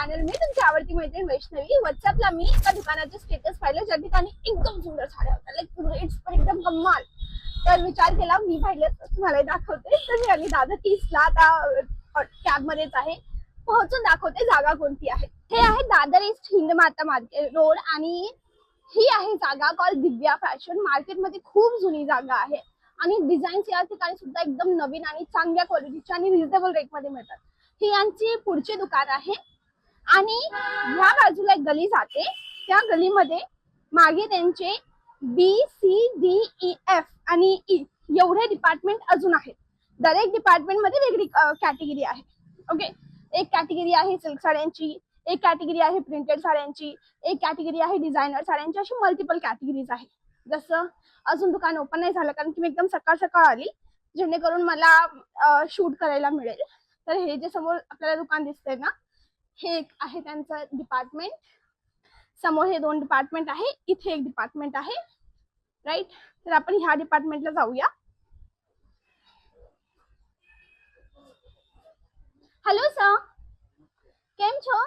Channel मी तुमची आवडती मैत्रीण वैष्णवी. व्हॉट्सअपला मी एका दुकानाचे स्टेटस पाहिलं ज्या ठिकाणी एकदम सुंदर साड्या होत्या, लाईक रेट्स पण एकदम कमाल. तर विचार केला मी पाहिलं तर तुम्हाला दाखवते. तर मी आली दादा 30ला, आता कॅब मध्येच आहे, पोहोचून दाखवते जागा कोणती आहे. हे आहे Dadar east Hindmata market road आणि ही आहे जागा कॉल दिव्या फॅशन. मार्केटमध्ये खूप जुनी जागा आहे आणि डिझाईन्स या ठिकाणी सुद्धा एकदम नवीन आणि चांगल्या क्वालिटीच्या आणि रिझनेबल रेटमध्ये मिळतात. ही यांची पुढचे दुकान आहे आणि ह्या बाजूला एक गली जाते. त्या गलीमध्ये मागे त्यांचे BCDEF आणि E एवढे डिपार्टमेंट अजून आहेत. दरेक डिपार्टमेंट मध्ये वेगळी कॅटेगरी आहे. ओके, एक कॅटेगरी आहे सिल्क साड्यांची, एक कॅटेगरी आहे प्रिंटेड साड्यांची, एक कॅटेगरी आहे डिझायनर साड्यांची, अशी मल्टिपल कॅटेगरीज आहे. जसं अजून दुकान ओपन नाही झालं कारण की मी एकदम सकाळ सकाळ आली जेणेकरून मला शूट करायला मिळेल. तर हे जे समोर आपल्याला दुकान दिसतंय ना, हे एक आहे त्यांचं डिपार्टमेंट. समोर हे 2 डिपार्टमेंट आहे, इथे एक डिपार्टमेंट आहे, राईट. तर आपण ह्या डिपार्टमेंटला जाऊया. हॅलो सर, केम छो?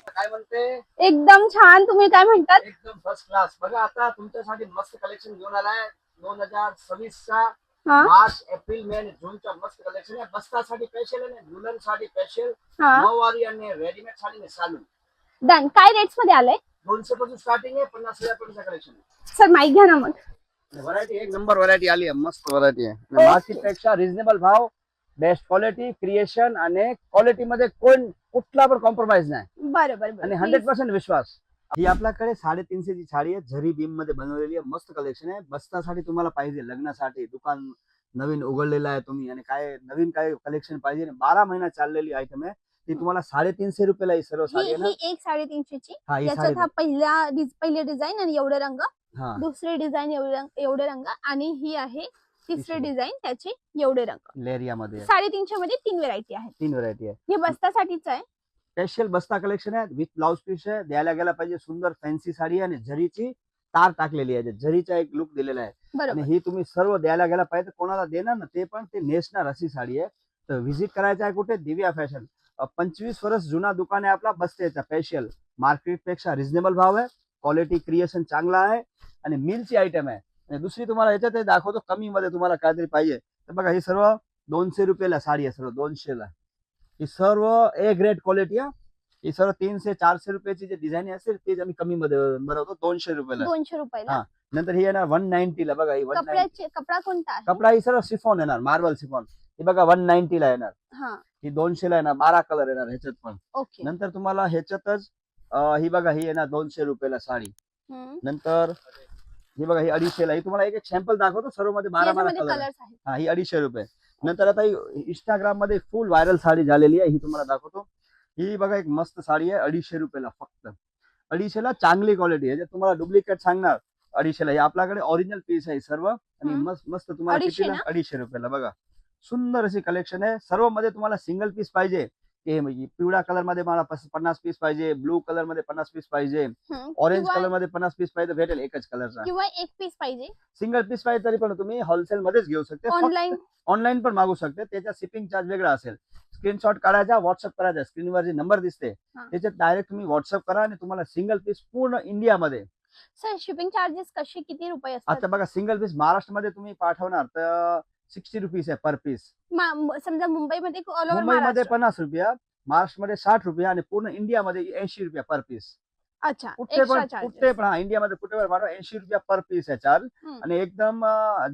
काय म्हणते? एकदम छान. तुम्ही काय म्हणतात? एकदम फर्स्ट क्लास. बघा आता तुमच्यासाठी मस्त कलेक्शन घेऊन आलाय 2026चा हा मार्च एप्रिल मे आणि जूनचा मस्त कलेक्शन आहे. बस्तासाठी स्पेशल आहे, दुल्हन साडी स्पेशल, हा नऊवारी आणि रेडीमेड साडी चालू. डन. काय रेट्स मध्ये आलंय 200 पासून स्टार्टिंग आहे, 50,000 पर्यंत कलेक्शन आहे. सर? माईक घ्या ना मग. व्हरायटी एक नंबर व्हरायटी आली आहे, मस्त व्हरायटी आहे. मार्केट पेक्षा रिझनेबल भाव, बेस्ट क्वालिटी, क्रिएशन आणि क्वालिटी मध्ये कोण कुठला पण कॉम्प्रोमाइज नाही बरोबर आणि 100% विश्वास. ही आपल्याकडे 350 ची साडी आहे, झरी बीम मध्ये बनवलेली आहे, मस्त कलेक्शन आहे. बस्तासाठी तुम्हाला पाहिजे, लग्नासाठी, दुकान नवीन उघडलेलं आहे तुम्ही आणि काय नवीन काय कलेक्शन पाहिजे, 12 महिना चाललेली आयटम आहे ती. तुम्हाला 350 रुपयाला ही सर्व साडी आहे ना. ही एक 350 ची. हा, ही याच्यात साडी हा पहिले डिझाईन आणि एवढे रंग, हा दुसरे डिझाईन एवढे रंग आणि ही आहे तिसरे डिझाईन त्याचे एवढे रंग. लेरिया मध्ये 350 मध्ये 3 व्हेरायटी आहेत. 3 व्हरायटी आहे. हे बस्तासाठीच आहे. स्पेशल बस्ता कलेक्शन आहे विथ ब्लाउज पीस आहे. द्यायला गेला पाहिजे सुंदर फॅन्सी साडी आहे आणि झरीची तार टाकलेली आहे, झरीचा एक लुक दिलेला आहे आणि बरोबर. ही तुम्ही सर्व द्यायला गेला पाहिजे, कोणाला देणार ना ते पण ते नेसणार अशी साडी आहे. तर व्हिजिट करायचं आहे कुठे? दिव्या फॅशन. 25 वर्ष जुना दुकान आहे आपला बस्तेचा. स्पेशल मार्केट पेक्षा रिझनेबल भाव आहे, क्वालिटी क्रिएशन चांगला आहे आणि मिलची आयटम आहे. आणि दुसरी तुम्हाला याच्यात दाखवतो कमी मध्ये तुम्हाला काहीतरी पाहिजे तर बघा, ही सर्व 200 रुपयाला साडी आहे, सर्व 200 ला. ही सर्व ए ग्रेड क्वालिटी आहे. ही सर्व 300-400 रुपयाची जे डिझाईन असेल ते आम्ही कमी मध्ये बनवतो 200 रुपयाला. 200 रुपयाला. हा. नंतर ही येणार 190 ला. बघा ही 190. कपडा कोणता आहे? कपडा ही सर्व सिफॉन येणार, मार्बल सिफॉन. ही बघा 190 ला येणार. हा, ही 200 ला येणार, 12 कलर येणार ह्याच्यात पण. ओके. नंतर तुम्हाला ह्याच्यातच ही बघा ही येणार 200 रुपयाला साडी. नंतर ही बघा ही 250 ला. ही तुम्हाला एक सॅम्पल दाखवतो, सर्व मध्ये 12 कलर. कलर्स आहेत. हा, ही 250 रुपये. नंतर आता ही इंस्टाग्राम मध्ये फुल व्हायरल साडी झालेली आहे, ही तुम्हाला दाखवतो. ही बघा एक मस्त साडी आहे 250 रुपयाला, फक्त 250 ला. चांगली क्वालिटी आहे, तुम्हाला डुप्लिकेट सांगणार 250 ला. ही आपल्याकडे ओरिजिनल पीस आहे सर्व आणि मस्त मस्त तुम्हाला कितीला? 250 रुपयाला. बघा सुंदर अशी कलेक्शन आहे. सर्व मध्ये तुम्हाला सिंगल पीस पाहिजे ते म्हणजे पिवळा कलर मध्ये मला 50 पीस पाहिजे, ब्लू कलर मध्ये 50 पीस पाहिजे, ऑरेंज कलर मध्ये 50 पीस पाहिजे, भेटेल एकच कलरचा. किंवा एक पीस पाहिजे, सिंगल पीस पाहिजे तरी पण तुम्ही होलसेल मध्येच घेऊ शकते. ऑनलाईन पण मागू शकते, त्याचा शिपिंग चार्ज वेगळा असेल. स्क्रीनशॉट काढायचा, व्हॉट्सअप करायचा, स्क्रीनवर जे नंबर दिसते त्याच्यात डायरेक्ट तुम्ही व्हॉट्सअप करा आणि तुम्हाला सिंगल पीस पूर्ण इंडियामध्ये. सर शिपिंग चार्जेस कसे किती रुपये असतात? आता बघा सिंगल पीस महाराष्ट्रामध्ये तुम्ही पाठवणार तर 60 रुपीज आहे पर पीस. समजा मुंबईमध्ये मुंबईमध्ये 50 रुपया, महाराष्ट्रामध्ये 60 रुपया आणि पूर्ण इंडियामध्ये 80 रुपया पर पीस. अच्छा, कुठे पण हा इंडियामध्ये कुठे पण पाठवा 80 रुपया पर पीस आहे चार्ज. आणि एकदम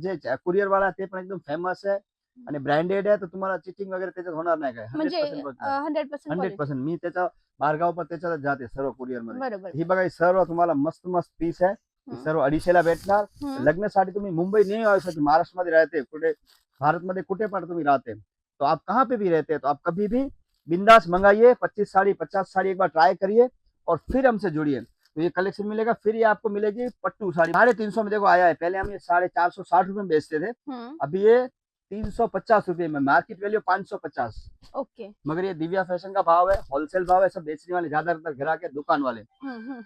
जे कुरिअर वाला ते पण एकदम फेमस आहे आणि ब्रँडेड आहे, तर तुम्हाला चिटिंग वगैरे त्याच्यात होणार नाही काय. म्हणजे 100%. 100% मी त्याचा बारगाव पण त्याच्यात जाते सर्व कुरिअर मध्ये. बरोबर. ही बघा ही सर्व तुम्हाला मस्त मस्त पीस आहे, सर्व 250 ला भेटणार. लग्नासाठी तुम्ही मुंबई नहीं आ सकते, महाराष्ट्र मध्ये रहते, कुठे भारत मध्ये कुठे पण तुम्ही राहते तो आप कहाँ पे भी रहते हैं तो आप कभी भी बिंदास मंगाइए. 25 साड़ी 50 साड़ी एक बार ट्राई करिए और फिर हमसे जुड़िए, तो ये कलेक्शन मिलेगा. फिर ये आपको मिलेगी पट्टू साड़ी 350 में देखो आया है. पहले हम ये 460 रुपए में बेचते थे, अभी ये 350 रुपए में. Market value 550. ओके. मगर ये दिव्या फैशन का भाव है, होलसेल भाव है. सब बेचने वाले ज्यादातर ग्राहक है, दुकान वाले.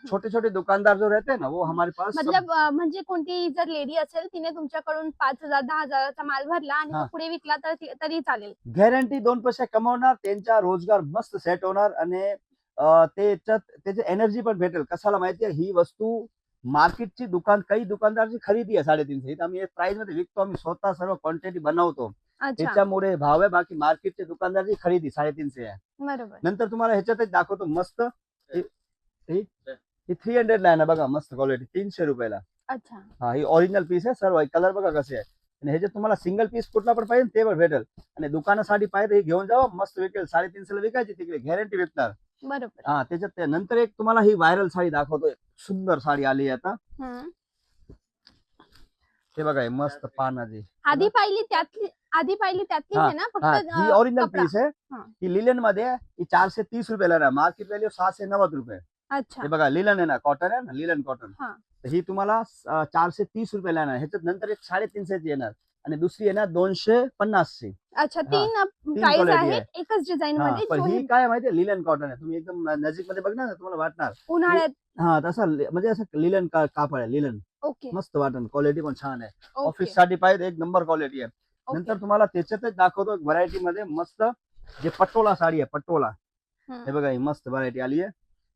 छोटे छोटे दुकानदार जो रहते हैं ना वो हमारे पास मतलब म्हणजे कोणती जर लेडी असेल तिने तुमच्याकडून 5,000 10,000चा माल भरला आणि तो पुढे विकला तर तरी चालेल. गॅरंटी 2 पैसे कमवणार, त्यांचा रोजगार मस्त सेट होणार आणि त्याच्यात त्याची एनर्जी पण भेटेल. कशाला माहितीये, ही वस्तू मार्केटची काही दुकानदारची खरेदी आहे 350. इथं आम्ही प्राइस मध्ये विकतो, आम्ही स्वतः सर्व क्वांटिटी बनवतो, अच्छा त्याच्यामुळे भाव आहे. बाकी मार्केटच्या दुकानदारची खरेदी 350 आहे. बरोबर. नंतर तुम्हाला ह्याच्यातच दाखवतो मस्त, ही 300 ला आहे ना, बघा मस्त क्वालिटी, 300 रुपयाला. अच्छा हा, ही ओरिजिनल पीस आहे सर्व. कलर बघा कसे आहे. आणि ह्याच्यात तुम्हाला सिंगल पीस कुठला पण पाहिजे ते पण भेटेल. आणि दुकानासाठी पाहिजे हे घेऊन जावा, मस्त विकेल. 350 ला विकायची, तिकडे गॅरंटी विकणार. बरोबर. हा, त्याच्यात नंतर एक तुम्हाला ही व्हायरल साडी दाखवतो, सुंदर साडी आली आहे आता. हम्म. हे बघा, हे मस्त पानाची. आधी पाहिली त्यातली हा, आहे ना, हा, फक्त ही ओरिजिनल कपडा. पीस आहे. हा. ही लिलन मध्ये आहे. ही 430 रुपयाला ना, मार्केट व्हॅल्यू 690 रुपये. अच्छा हे बघा, लिलन आहे ना, कॉटन आहे ना, लिलन कॉटन. हा. तर ही तुम्हाला 430 रुपयाला येणार. ह्याच्यात नंतर एक 350 ची येणार, आणि दुसरी येणार 250 ची. अच्छा, तीन प्राइस quality आहेत आहे. एकच डिझाईन हा, मध्ये. पण जो ही काय माहितीये, लिलन कॉटन आहे. तुम्ही एकदम नजीक मध्ये बघणार ना, तुम्हाला वाटणार उन्हाळ्यात. हा, तसं म्हणजे असं लिलन कापड आहे, लिलन. ओके मस्त वाटन, क्वालिटी पण छान आहे. ओके ऑफिस साठी पाहिजे एक नंबर क्वालिटी आहे. ओके. नंतर तुम्हाला त्याच्यातच दाखवतो व्हरायटी मध्ये मस्त, जे पटोला साडी आहे, पटोला. हम्म. हे बघा, ही मस्त व्हरायटी आली आहे.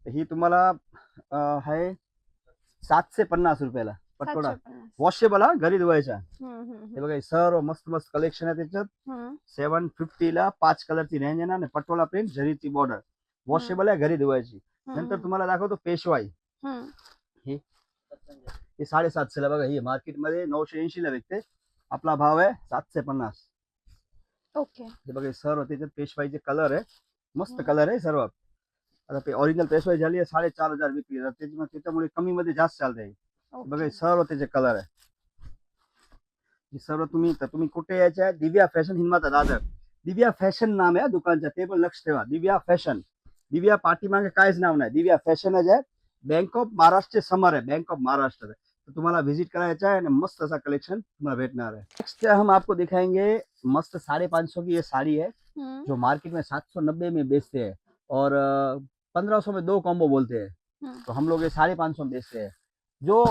तर ही तुम्हाला आहे 750 रुपयाला पटोला. 750. वॉशेबल, हा, घरी धुवायचा. हम्म. हे बघा, हे सर्व मस्त मस्त कलेक्शन आहे त्याच्यात. 750 ला 5 कलरची रेंज येणार. आणि पटोला प्रिंट, झरीची बॉर्डर, वॉशेबल आहे, घरी धुवायची. नंतर तुम्हाला दाखवतो पेशवाई. हे 750 ला बघा. ही मार्केटमध्ये 980 ला विकते, आपला भाव आहे 750. ओके हे बघा, सर्व त्याच्यात पेशवाईचे कलर आहे, मस्त कलर आहे सर्व. आता ओरिजिनल पेशवाई झाली आहे 4500 विकली, त्याच्यामुळे कमी मध्ये जास्त चालते. बघा, हे सर्व त्याचे कलर आहे. हे सर्व तुम्ही कुठे यायचे आहे, दिव्या फॅशन हिंदमाता दादर. दिव्या फॅशन नाम आहे दुकानचं, ते पण लक्ष ठेवा. दिव्या फॅशन, दिव्या पाठीमागे काहीच नाव नाही, दिव्या फॅशनच आहे. बैंक ऑफ महाराष्ट्र समोर आहे, बैंक ऑफ महाराष्ट्र. तो तुम्हाला विजिट करायचा है, मस्त ऐसा कलेक्शन तुम्हारा भेटना है। नेक्स्ट हम आपको दिखाएंगे मस्त 550 की ये साड़ी है जो मार्केट में 790 में बेचते हैं और 1500 में 2 कॉम्बो बोलते हैं, तो हम लोग ये 550 में बेचते हैं। जो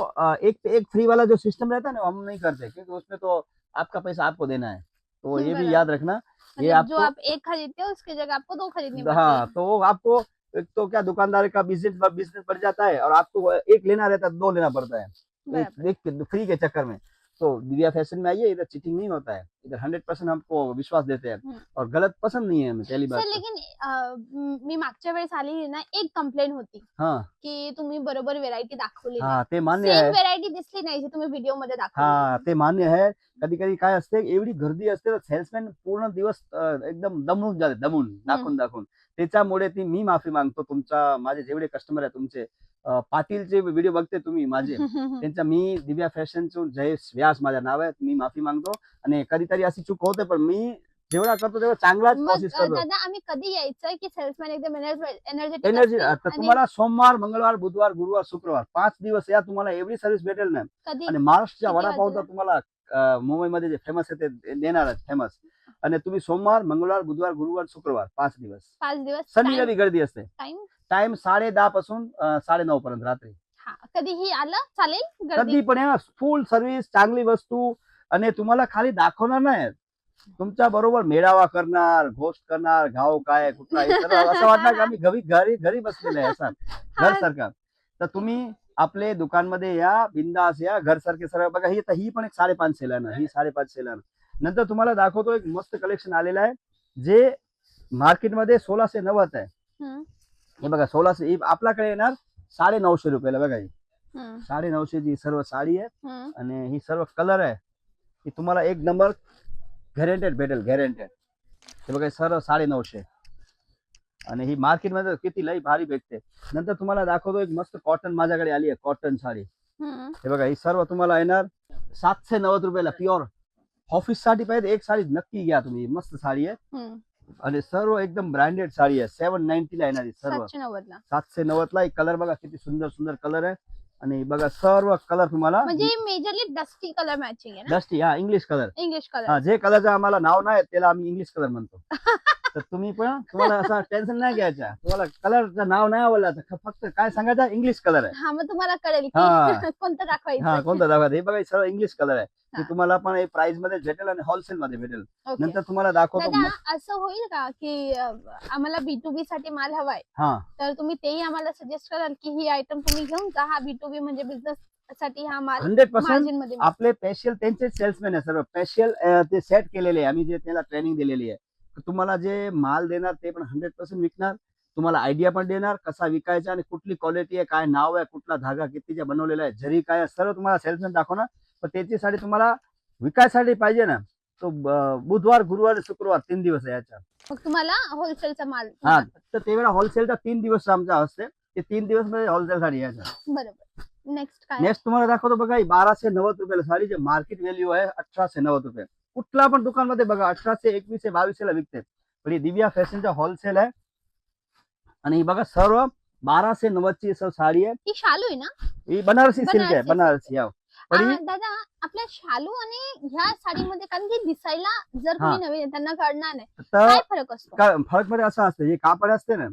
एक पे एक फ्री वाला जो सिस्टम रहता है ना, हम नहीं करते, क्योंकि उसमें तो आपका पैसा आपको देना है, तो ये भी याद रखना। ये मतलब जो आपको आप एक खरीदते हो उसकी जगह आपको 2 खरीदनी पड़ती हाँ, है। तो आपको एक तो क्या दुकानदार का बिजनेस बढ़ जाता है और आपको एक लेना रहता है 2 लेना पड़ता है बराबर। एक फ्री के चक्कर में। तो दिव्या फैशन में आइए, इधर चीटिंग नहीं होता है, इधर 100% हमको विश्वास देते हैं और गलत पसंद नहीं है हमें, पहली बात सर तो। लेकिन मी मागच्या वेळेस आलेली ना, एक कंप्लेंट होती हाँ की तुम्ही बरोबर व्हेरायटी दाखवली नाही, हाँ, ते मान्य सेम आहे. व्हेरायटी दिसली नाही जी तुम्ही व्हिडिओ मध्ये दाखवली. हा, ते मान्य आहे. कधी कधी काय असते, एवढी गर्दी असते तर सेल्समॅन पूर्ण दिवस एकदम दमून जाते, दाखवून दाखवून. त्याच्यामुळे मी माफी मागतो. तुमचा, माझे जेवढे कस्टमर आहे तुमचे, पाटीलचे व्हिडिओ बघते तुम्ही माझे, त्यांचा, मी दिव्या फॅशनचं जयेश व्यास माझं नाव आहे, मी माफी मागतो. आणि कधीतरी अशी चूक होते, पण मी जेवढा करतो तेवढा चांगलाच मग कोशिश करतो. दादा आम्ही कधी यायचं की सेल्समॅन एकदम एनर्जेटिक एनर्जी. आता तुम्हाला सोमवार, मंगळवार, बुधवार, गुरुवार, शुक्रवार 5 दिवस या, तुम्हाला एवढी सर्व्हिस भेटेल ना. कधी आणि महाराष्ट्रच्या किती वडापाव तर वाजेला? तुम्हाला मुंबईमध्ये जे फेमस आहे ते देणार फेमस. आणि तुम्ही सोमवार, मंगळवार, बुधवार, गुरुवार, शुक्रवार 5 दिवस. 5 दिवस शनिवारी रवी गर्दी असते. टाइम टाइम 10:30 पासून 9:30 पर्यंत रात्री. हा, कधीही आलं चालेल गर्दी. कधी पण या, फुल सर्व्हिस, चांगली वस्तू. आणि तुम्हाला खाली दाखवणार नाही, तुमच्या बरोबर मेळावा करणार, घोस्ट करणार, गाव काय कुठला आहे, सर्व असं वाटणार की आम्ही घरी बसलेले आहे, असं घर सारखं. तर तुम्ही आपले दुकानमध्ये या, बिंदास या, घर सारखे सर्व. बघा, ही पण एक 550 आहे ना, ही 550 आहे. नंतर तुम्हाला दाखवतो एक मस्त कलेक्शन आलेलं आहे जे मार्केटमध्ये 1690 आहे. हे बघा, 1600 आपल्याकडे येणार 950 रुपयाला. बघा, ही 950 ची सर्व साडी आहे आणि ही सर्व कलर आहे. ही तुम्हाला एक नंबर गॅरंटेड भेटेल, गॅरंटेड. हे बघा, सर्व 950 आणि ही मार्केटमध्ये किती लई भारी भेटते. नंतर तुम्हाला दाखवतो एक मस्त कॉटन माझ्याकडे आली आहे, कॉटन साडी. हे बघा, ही सर्व तुम्हाला येणार 790 रुपयाला. प्युअर ऑफिस साठी पाहिजे एक साडी नक्की घ्या तुम्ही, मस्त साडी आहे आणि सर्व एकदम ब्रँडेड साडी आहे. 790 ला येणार ही सर्व. 790 ला. एक कलर बघा किती सुंदर सुंदर कलर आहे. आणि बघा, सर्व कलर तुम्हाला म्हणजे मेजरली डस्टी कलर मॅचिंग आहे ना. डस्टी, हा, इंग्लिश कलर. इंग्लिश हा, कलर. जे कलरचं आम्हाला नाव नाही त्याला आम्ही इंग्लिश कलर म्हणतो. तर तुम्ही पण तुम्हाला असं टेन्शन नाही घ्यायचं. तुम्हाला कलरचं नाव नाही आवडलं तर फक्त काय सांगायचं इंग्लिश कलर आहे. हा, मग तुम्हाला कळेल की हा कोणतं हा दाखवायचं. कोणता दाखवा हे बघा, सरळ इंग्लिश कलर आहे. हा. ते तुम्हाला पण प्राइस मध्ये भेटेल आणि होलसेल मध्ये भेटेल. ओके नंतर तुम्हाला दाखवतो दादा, असं होईल का की आम्हाला B2B साठी माल हवाय, हा तर तुम्ही तेही आम्हाला सजेस्ट कराल की ही आयटम तुम्ही घेऊन जा, हा B2B म्हणजे बिझनेस साठी हा माल 100% मार्जिन मध्ये मिळेल. आपले स्पेशल त्यांचे सेल्समॅन आहे सर्व स्पेशल ते सेट केलेले आहे. आम्ही जे त्याला ट्रेनिंग दिलेली आहे. तर तुम्हाला जे माल देणार ते पण 100% विकणार. तुम्हाला आयडिया पण देणार कसा विकायचा आणि कुठली क्वालिटी आहे, काय नाव आहे, कुठला धागा कितीचा बनवलेला आहे, जरी काय आहे, सर्व तुम्हाला सेल्समॅन दाखवणार. पण त्याच्यासाठी तुम्हाला विकायसाठी पाहिजे ना, तो बुधवार गुरुवार शुक्रवार 3 दिवस आहे याच्या. मग तुम्हाला होलसेलचा माल हा तर तेवढा होलसेलचा 3 दिवस आमचा असते. ते 3 दिवस मध्ये होलसेल साठी यायचा. बरोबर. नेक्स्ट काय? नेक्स्ट तुम्हाला दाखवतो बघा, 1290 रुपयाला साडी, जे मार्केट व्हॅल्यू आहे 1890 रुपये. कुठला पण दुकान मध्ये बघा 1800, 2100, 2200 ला विकते. पण ही दिव्या फॅशनचा होलसेल आहे. आणि ही बघा सर्व 1290 ची साडी आहे. ही शालू आहे ना? ही बनारसी सिल्क आहे, बनारसी बनारसी. हा पण ही दादा, आपल्या शालू आणि ह्या साडीमध्ये, कारण की दिसायला जर तुम्ही नवीन आहे, त्यांना कळणार नाही, तर काय फरक असतो? फरक मध्ये असं असतं, हे कापड असते ना,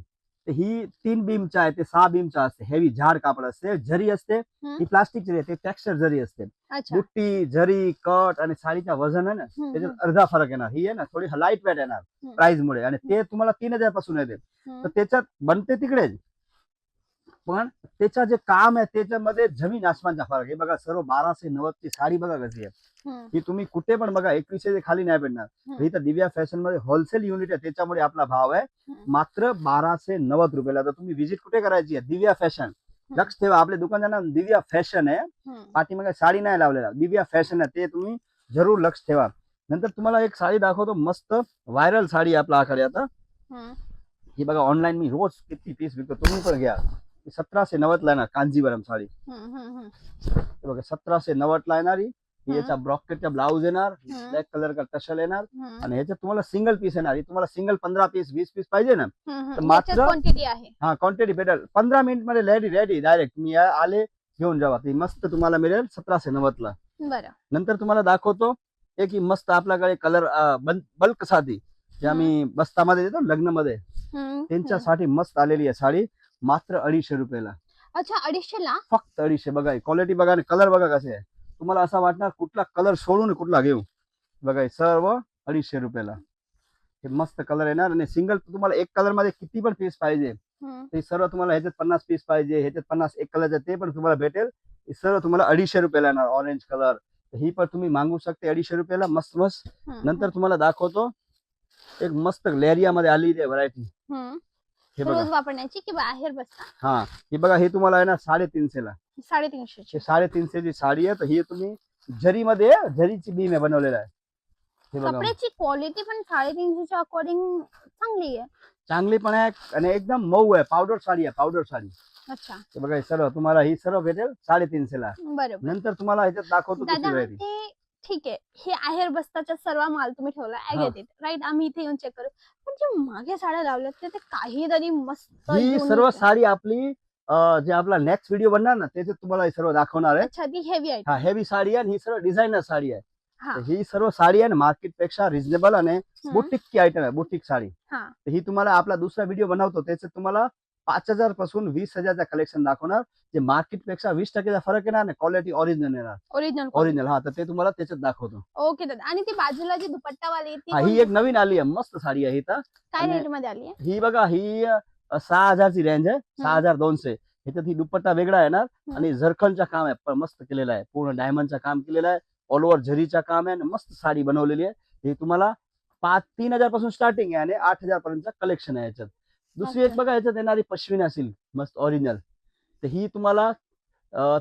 तर ही 3 बीमचा आहे, ते 6 बीमचा असते. हेवी झाड कापड असते. जरी असते ही प्लास्टिकची आहे, ते टेक्स्चर जरी असते. अच्छा. बुट्टी, जरी, कट आणि साडीचा वजन आहे ना, त्याच्यात अर्धा फरक येणार. ही आहे ना थोडी लाईट वेट येणार प्राइस मुळे, आणि ते तुम्हाला 3000 पासून येते. तर त्याच्यात बनते तिकडेच, पण त्याचं जे काम आहे त्याच्यामध्ये जमीन आसमानचा फरक. हे बघा सर्व 1290 ची साडी बघा कशी आहे. ही तुम्ही कुठे पण बघा 2100 खाली नाही भेटणार. ही तर दिव्या फॅशन मध्ये होलसेल युनिट आहे, त्याच्यामुळे आपला भाव आहे मात्र 1290 रुपयाला. तर तुम्ही विजिट कुठे करायची आहे? दिव्या फॅशन. लक्ष ठेवा, आपल्या दुकानचं नाव दिव्या फॅशन आहे. पाठीमागे साडी नाही लावलेला, दिव्या फॅशन आहे, ते तुम्ही जरूर लक्ष ठेवा. नंतर तुम्हाला एक साडी दाखवतो, मस्त व्हायरल साडी आपल्या आकडे आता. ही बघा ऑनलाईन मी रोज किती पीस विकतो, तुम्ही पण घ्या. 1790 ला येणार कांजीवरम साडी. हे बघा 1790 ला येणार. ही याचा ब्रॉकेटचा ब्लाउज येणार, ब्लॅक कलर का टशल येणार, आणि ह्याच्यात तुम्हाला सिंगल पीस येणार. तुम्हाला सिंगल 15 पीस 20 पीस पाहिजे ना, तर मात्र क्वांटिटी आहे. हा क्वांटिटी भेटेल 15 मिनिट मध्ये रेडी डायरेक्ट मी आले घेऊन जावा. ती मस्त तुम्हाला मिळेल 1790 ला. बरं. नंतर तुम्हाला दाखवतो एक ही मस्त आपल्याकडे कलर बल्क साडी, जे आम्ही बस्तामध्ये देतो लग्नामध्ये, त्यांच्यासाठी मस्त आलेली आहे साडी, मात्र 250 रुपयाला. अच्छा, 250 ला फक्त 250. बघा क्वालिटी बघा आणि कलर बघा कसे आहे. तुम्हाला असं वाटणार कुठला कलर सोडून कुठला घेऊ. बघा सर्व 250 रुपयाला. हे मस्त कलर येणार, आणि सिंगल तुम्हाला एक कलर मध्ये किती पण पीस पाहिजे ते सर्व तुम्हाला, ह्याच्यात 50 पीस पाहिजे, ह्याच्यात 50 एक कलरचे ते पण तुम्हाला भेटेल. हे सर्व तुम्हाला 250 रुपयाला येणार. ऑरेंज कलर ही पण तुम्ही मागू शकते 250 रुपयाला, मस्त मस्त. नंतर तुम्हाला दाखवतो एक मस्त लेरिया मध्ये आली आहे व्हरायटी. हे बघा रोज वापरण्याची की बाहेर बसता. हा हे बघा, हे तुम्हाला आहे ना 350 ला. 350 ची. 350 ची साडी आहे. तर ही तुम्ही जरी मध्ये, जरीची बीम आहे बनवलेला आहे. हे बघा कपड्याची क्वालिटी पण 350 च्या अकॉर्डिंग चांगली आहे. चांगली पण आहे आणि एकदम मऊ आहे. पावडर साडी आहे, पावडर साडी. अच्छा. हे बघा सर्व तुम्हाला ही सर्व भेटेल 350 ला. बरोबर. नंतर तुम्हाला ह्याच्यात दाखवतो दुसरी दादा, व्हरायटी. ते ठीक आहे, हे आहेर बस्ताचा सर्व माल तुम्ही ठेवला, आय गेट इट, राईट. आम्ही इथे येऊन चेक करू. पण जे मागे साड्या लावल्यात ते काहीतरी मस्त ही unique सर्व आहे. साडी आपली जे आपला नेक्स्ट व्हिडिओ बनणार ना त्याच्यात तुम्हाला हे सर्व दाखवणार आहे. अच्छा, ती हेवी आहे. हा हेवी साडी आहे, ही सर्व डिझायनर साडी आहे. हा. तर ही सर्व साडी आहे मार्केट पेक्षा रिझनेबल आणि बुटीक की आयटम आहे, बुटीक साडी. हा. तर ही तुम्हाला आपला दुसरा व्हिडिओ बनवतो त्याच्यात तुम्हाला 5000 पासून 20,000चा कलेक्शन दाखवणार, जे मार्केट पेक्षा 20% फरक येणार नाही. क्वालिटी ओरिजिनल येणार, ओरिजिनल. हा तर ते तुम्हाला त्याच्यात दाखवतो. ओके दादा. आणि ती बाजूला जी दुपट्टा वाली ती ही एक नवीन आली आहे, मस्त साडी आहे. काय रेट मध्ये आली आहे? ही बघा, ही 6000 ची रेंज आहे, 6200. ह्याच्यात ही दुपट्टा वेगळा येणार, आणि झरखंडचा काम आहे, पण मस्त केलेला आहे. पूर्ण डायमंडचा काम केलेला आहे, ऑल ओव्हर झरीचा काम आहे, आणि मस्त साडी बनवलेली आहे. ही तुम्हाला 3000 पासून स्टार्टिंग आहे आणि 8000 पर्यंत कलेक्शन आहे याच्यात. दुसरी एक बघा, याच्यात येणारी पश्मिना सिल्क मस्त ओरिजिनल. तर ही तुम्हाला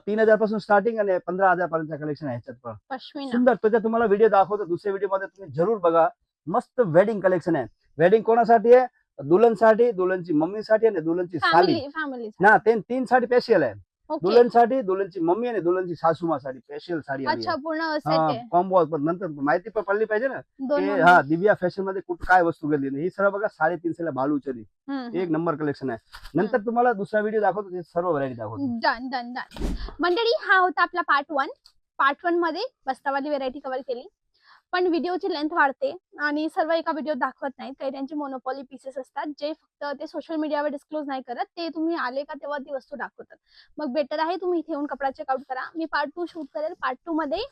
3000 पासून स्टार्टिंग आणि 15000 पर्यंत कलेक्शन आहे याच्यात पण पश्मिना. सुंदर. त्याच्यात तुम्हाला व्हिडिओ दाखवतो, दुसऱ्या व्हिडिओ मध्ये तुम्ही जरूर बघा. मस्त वेडिंग कलेक्शन आहे. वेडिंग कोणासाठी आहे? दुल्हनसाठी, दुल्हनची मम्मीसाठी आणि दुल्हनची साली फॅमिली ना. 3 साडी स्पेशल आहे. ओके. दुल्हनसाठी, दुल्हनची मम्मी आणि दुल्हनची सासूमासाठी स्पेशल साडी आली अच्छा, आहे. पूर्ण सेट हा आहे. कॉम्बो. नंतर माहिती पण पडली पाहिजे ना दोन की हा दिव्या फॅशन मध्ये कुठं काय वस्तू घेतली. ही सर्व बघा 350 ला बालूचरी, एक नंबर कलेक्शन आहे. नंतर तुम्हाला दुसरा व्हिडिओ दाखवतो, ते सर्व व्हरायटी दाखवतो. Done done done. मंडळी, हा होता आपला पार्ट 1. पार्ट 1 मध्ये बस्तावाली व्हेरायटी कव्हर केली. पण व्हिडिओची लेंथ वाढते आणि सर्व एका व्हिडिओ दाखवत नाहीत. काही त्यांचे मोनोपॉली पीसेस असतात जे फक्त ते सोशल मीडियावर डिस्क्लोज नाही करत, ते तुम्ही आले का तेव्हा ती वस्तू दाखवतात. मग बेटर आहे तुम्ही इथे येऊन कपडा चेकआउट करा. मी पार्ट 2 शूट करेल. पार्ट 2 मध्ये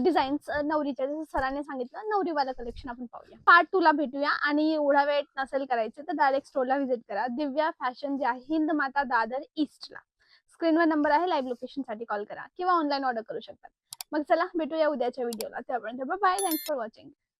डिझाईन्स नवरीच्या, जसं सरांनी सांगितलं नवरीवाला कलेक्शन आपण पाहूया. पार्ट 2 ला भेटूया. आणि एवढा वेळ नसेल करायचं तर डायरेक्ट स्टोरला व्हिजिट करा. दिव्या फॅशन जे आहे हिंद माता दादर ईस्टला. स्क्रीनवर नंबर आहे, लाईव्ह लोकेशनसाठी कॉल करा किंवा ऑनलाईन ऑर्डर करू शकता. मग चला भेटूया उद्याच्या व्हिडिओला. त्यापर्यंत bye bye. Thanks for watching.